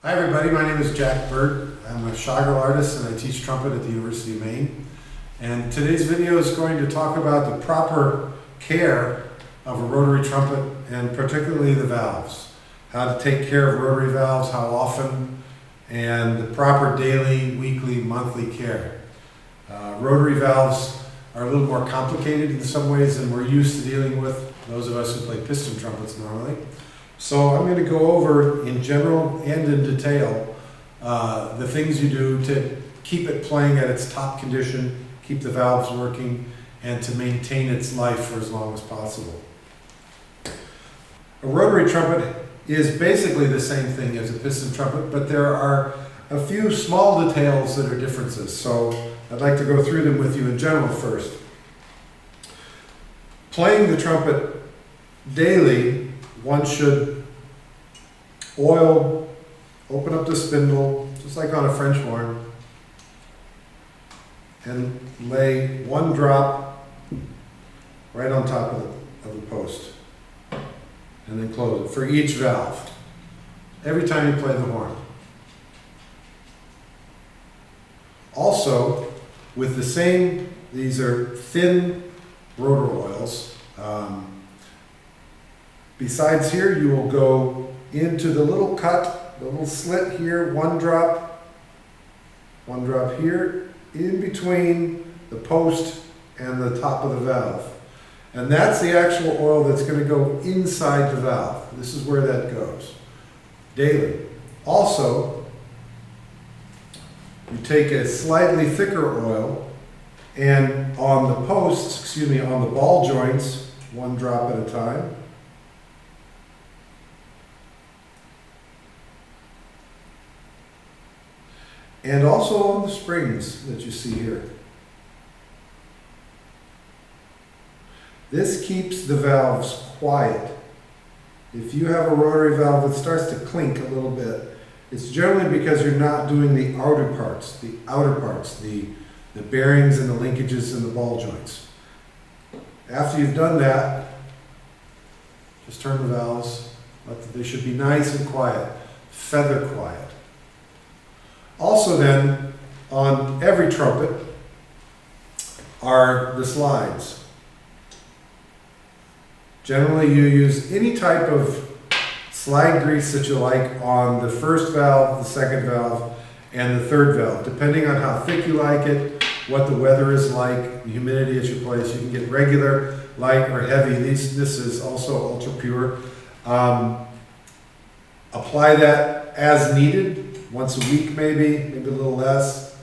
Hi everybody, my name is Jack Burt. I'm a Schagerl artist and I teach trumpet at the University of Maine. And today's video is going to talk about the proper care of a rotary trumpet and particularly the valves. How to take care of rotary valves, how often, and the proper daily, weekly, monthly care. Rotary valves are a little more complicated in some ways than we're used to dealing with, those of us who play piston trumpets normally. So I'm going to go over in general and in detail the things you do to keep it playing at its top condition, keep the valves working, and to maintain its life for as long as possible. A rotary trumpet is basically the same thing as a piston trumpet, but there are a few small details that are differences. So I'd like to go through them with you in general first. Playing the trumpet daily, one should open up the spindle, just like on a French horn, and lay one drop right on top of the post, and then close it for each valve, every time you play the horn. Also, with the same, these are thin rotor oils. Besides here, you will go into the little cut, the little slit here, one drop here, in between the post and the top of the valve. And that's the actual oil that's going to go inside the valve. This is where that goes, daily. Also, you take a slightly thicker oil, and on the posts, on the ball joints, one drop at a time. And also on the springs that you see here. This keeps the valves quiet. If you have a rotary valve that starts to clink a little bit, it's generally because you're not doing the outer parts, the bearings and the linkages and the ball joints. After you've done that, just turn the valves. They should be nice and quiet, feather quiet. Also then, on every trumpet are the slides. Generally you use any type of slide grease that you like on the first valve, the second valve, and the third valve, depending on how thick you like it, what the weather is like, the humidity at your place. You can get regular, light, or heavy. This is also ultra pure. Apply that as needed. Once a week maybe a little less.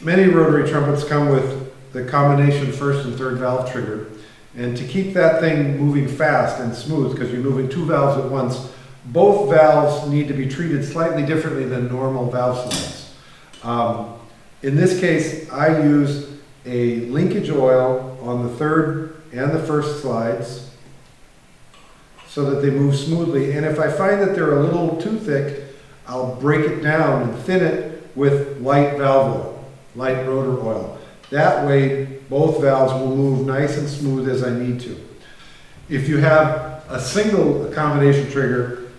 Many rotary trumpets come with the combination first and third valve trigger. And to keep that thing moving fast and smooth, because you're moving two valves at once, both valves need to be treated slightly differently than normal valve slides. In this case, I use a linkage oil on the third and the first slides so that they move smoothly. And if I find that they're a little too thick, I'll break it down and thin it with light valve oil, light rotor oil. That way, both valves will move nice and smooth as I need to. If you have a single combination trigger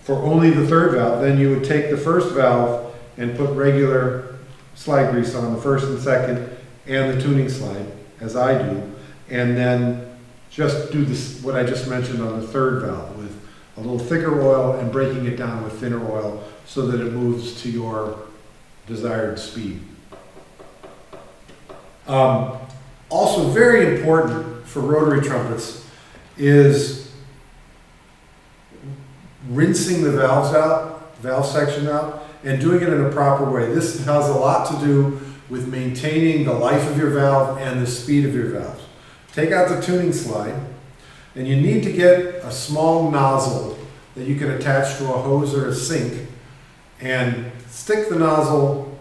for only the third valve, then you would take the first valve and put regular slide grease on the first and second and the tuning slide, as I do, and then just do this, what I just mentioned on the third valve with a little thicker oil and breaking it down with thinner oil so that it moves to your desired speed. Also very important for rotary trumpets is rinsing the valve section out, and doing it in a proper way. This has a lot to do with maintaining the life of your valve and the speed of your valves. Take out the tuning slide, and you need to get a small nozzle that you can attach to a hose or a sink and stick the nozzle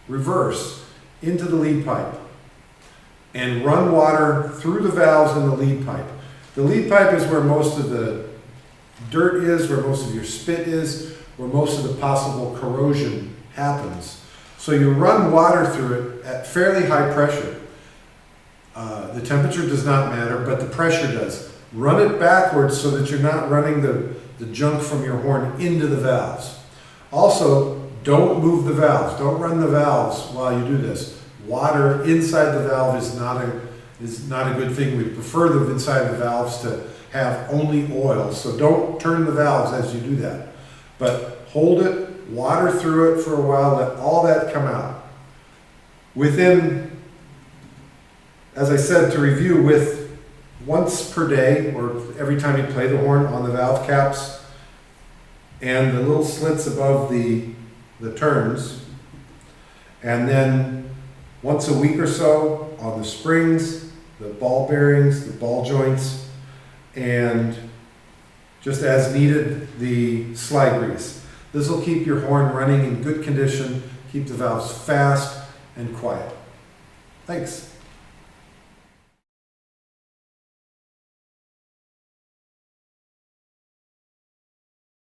reverse into the lead pipe and run water through the valves in the lead pipe. The lead pipe is where most of the dirt is, where most of your spit is, where most of the possible corrosion happens. So you run water through it at fairly high pressure. The temperature does not matter, but the pressure does. Run it backwards so that you're not running the junk from your horn into the valves. Also, don't move the valves. Don't run the valves while you do this. Water inside the valve is not a good thing. We prefer the inside the valves to have only oil. So don't turn the valves as you do that. But hold it, water through it for a while, let all that come out. Within, as I said, to review, with once per day or every time you play the horn on the valve caps and the little slits above the turns, and then once a week or so on the springs, the ball bearings, the ball joints, and just as needed, the slide grease. This will keep your horn running in good condition, keep the valves fast and quiet. Thanks.